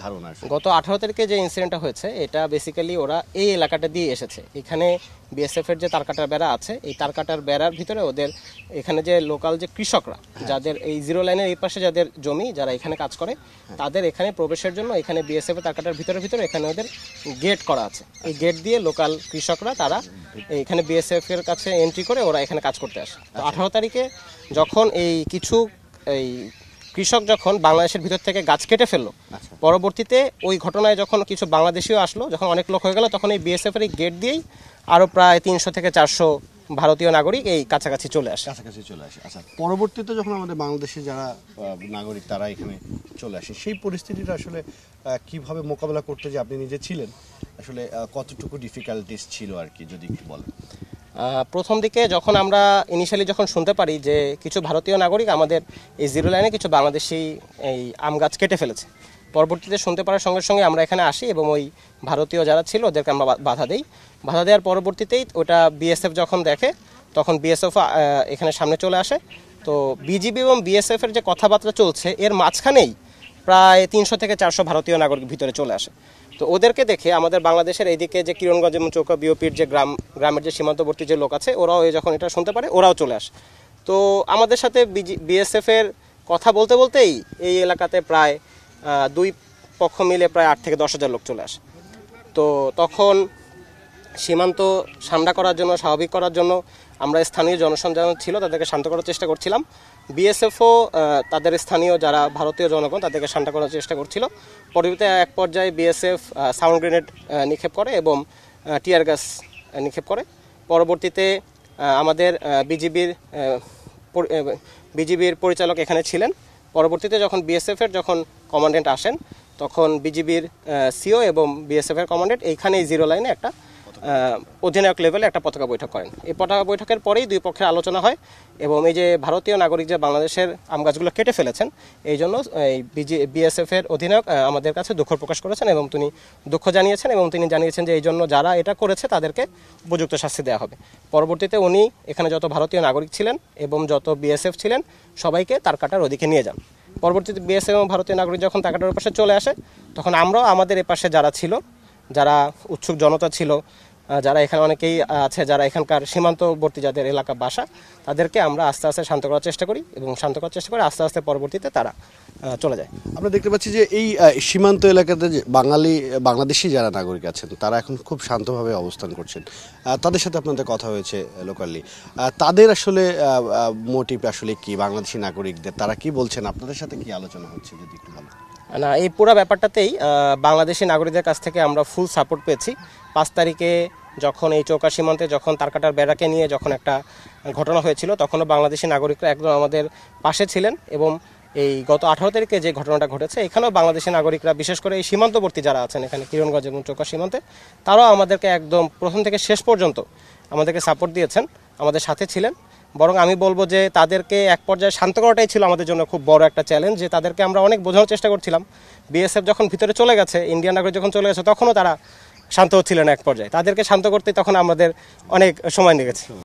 ধারণা? গত 18 তারিখে যে ইনসিডেন্টটা হয়েছে এটা বেসিক্যালি ওরা এই এলাকাটা দিয়ে এসেছে। এখানে বিএসএফ এর যে তারকাটার বেড়া আছে, এই তারকাটার বেড়ার ভিতরে ওদের এখানে যে লোকাল যে কৃষকরা যাদের এই জিরো লাইনের এই পাশে যাদের জমি, যারা এখানে কাজ করে, তাদের এখানে প্রবেশের জন্য এখানে বিএসএফ এর তারকাটার ভিতরে এখানে ওদের গেট করা আছে। এই গেট দিয়ে লোকাল কৃষকরা তারা এখানে বিএসএফ এর কাছে এন্ট্রি করে ওরা এখানে কাজ করতে আসে। তো 18 তারিখে যখন এই কিছু এই কৃষক যখন বাংলাদেশের ভিতর থেকে গাছ কেটে ফেললো, পরবর্তীতে ওই ঘটনায় যখন কিছু বাংলাদেশিও আসলো, যখন অনেক লোক হয়ে গেল, তখন এই বিএসএফ এর গেট দিয়েই আরো প্রায় 300 থেকে 400 ভারতীয় নাগরিক এই কাছাকাছি চলে আসে। আচ্ছা, পরবর্তীতে যখন আমাদের বাংলাদেশে যারা নাগরিক তারা এখানে চলে আসে, সেই পরিস্থিতিটা আসলে কিভাবে মোকাবেলা করতে, যে আপনি নিজে ছিলেন, আসলে কতটুকু ডিফিকাল্টিস ছিল আর কি, যদি একটু বলেন। প্রথম দিকে যখন আমরা ইনিশিয়ালি যখন শুনতে পারি যে কিছু ভারতীয় নাগরিক আমাদের এই জিরো লাইনে কিছু বাংলাদেশি এই আম গাছ কেটে ফেলেছে, পরবর্তীতে শুনতে পারার সঙ্গে সঙ্গে আমরা এখানে আসি এবং ওই ভারতীয় যারা ছিল ওদেরকে আমরা বাধা দিই। বাধা দেওয়ার পরবর্তীতেই ওটা বিএসএফ যখন দেখে, তখন বিএসএফ এখানে সামনে চলে আসে। তো বিজিবি এবং বিএসএফ এর যে কথাবার্তা চলছে, এর মাঝখানেই প্রায় 300 থেকে 400 ভারতীয় নাগরিক ভিতরে চলে আসে। তো ওদেরকে দেখে আমাদের বাংলাদেশের এইদিকে যে কিরণগঞ্জ এবং চৌকা বিওপির যে গ্রামের যে সীমান্তবর্তী যে লোক আছে, ওরাও যখন এটা শুনতে পারে ওরাও চলে আসে। তো আমাদের সাথে বিএসএফ এর কথা বলতে বলতেই এই এলাকাতে প্রায় দুই পক্ষ মিলে প্রায় 8 থেকে 10 হাজার লোক চলে আসে। তো তখন সীমান্ত ঠান্ডা করার জন্য, স্বাভাবিক করার জন্য আমরা স্থানীয় জনসংযোগ ছিল তাদেরকে শান্ত করার চেষ্টা করছিলাম। বিএসএফও তাদের স্থানীয় যারা ভারতীয় জনগণ তাদেরকে শান্ত করার চেষ্টা করছিল। পরবর্তীতে এক পর্যায়ে বিএসএফ সাউন্ড গ্রেনেড নিক্ষেপ করে এবং টিয়ার গ্যাস নিক্ষেপ করে। পরবর্তীতে আমাদের বিজিবির পরিচালক এখানে ছিলেন। পরবর্তীতে যখন বিএসএফের যখন কমান্ডেন্ট আসেন, তখন বিজিবির সিও এবং বিএসএফের কমান্ডেন্ট এইখানে জিরো লাইনে একটা অধিনায়ক লেভেলে একটা পতাকা বৈঠক করেন। এই পতাকা বৈঠকের পরেই দুই পক্ষের আলোচনা হয় এবং এই যে ভারতীয় নাগরিক যে বাংলাদেশের আম গাছগুলো কেটে ফেলেছেন, এই জন্য এই বিএসএফ এর অধিনায়ক আমাদের কাছে দুঃখ প্রকাশ করেছেন এবং তিনি দুঃখ জানিয়েছেন এবং তিনি জানিয়েছেন যে এই জন্য যারা এটা করেছে তাদেরকে উপযুক্ত শাস্তি দেওয়া হবে। পরবর্তীতে উনি এখানে যত ভারতীয় নাগরিক ছিলেন এবং যত বিএসএফ ছিলেন সবাইকে তার কাটার ওদিকে নিয়ে যান। পরবর্তীতে বিএসএফ এবং ভারতীয় নাগরিক যখন তার পাশে চলে আসে, তখন আমরাও আমাদের এপাশে যারা ছিল, যারা উৎসুক জনতা ছিল, যারা এখানে অনেকেই আছে যারা এখানকার সীমান্তবর্তী যাদের এলাকা বাসা, তাদেরকে আমরা আস্তে আস্তে শান্ত করার চেষ্টা করি এবং শান্ত করার চেষ্টা করে আস্তে আস্তে পরবর্তীতে তারা চলে যায়। আমরা দেখতে পাচ্ছি যে এই সীমান্ত এলাকাতে বাংলাদেশি যারা নাগরিক আছেন তারা এখন খুব শান্তভাবে অবস্থান করছেন। তাদের সাথে আপনাদের কথা হয়েছে লোকালি, তাদের আসলে মোটিভ আসলে কি, বাংলাদেশি নাগরিকদের তারা কি বলছেন, আপনাদের সাথে কি আলোচনা হচ্ছে, যদি একটু বলেন। না, এই পুরো ব্যাপারটাতেই বাংলাদেশি নাগরিকদের কাছ থেকে আমরা ফুল সাপোর্ট পেয়েছি। 5 তারিখে যখন এই চৌকা সীমান্তে যখন তারকাটার বেড়াকে নিয়ে যখন একটা ঘটনা হয়েছিল, তখনও বাংলাদেশি নাগরিকরা একদম আমাদের পাশে ছিলেন এবং এই গত 18 তারিখে যে ঘটনাটা ঘটেছে, এখানেও বাংলাদেশি নাগরিকরা বিশেষ করে এই সীমান্তবর্তী যারা আছেন এখানে কিরণগঞ্জ এবং চৌকা সীমান্তে, তারাও আমাদেরকে একদম প্রথম থেকে শেষ পর্যন্ত আমাদেরকে সাপোর্ট দিয়েছেন, আমাদের সাথে ছিলেন। বরং আমি বলবো যে তাদেরকে এক পর্যায়ে শান্ত করাটাই ছিল আমাদের জন্য খুব বড় একটা চ্যালেঞ্জ, যে তাদেরকে আমরা অনেক বোঝানোর চেষ্টা করছিলাম। বিএসএফ যখন ভিতরে চলে গেছে, ইন্ডিয়ান নাগরিক যখন চলে গেছে, তখনও তারা শান্ত হচ্ছিলেন এক পর্যায়ে। তাদেরকে শান্ত করতে তখন আমাদের অনেক সময় লেগেছে।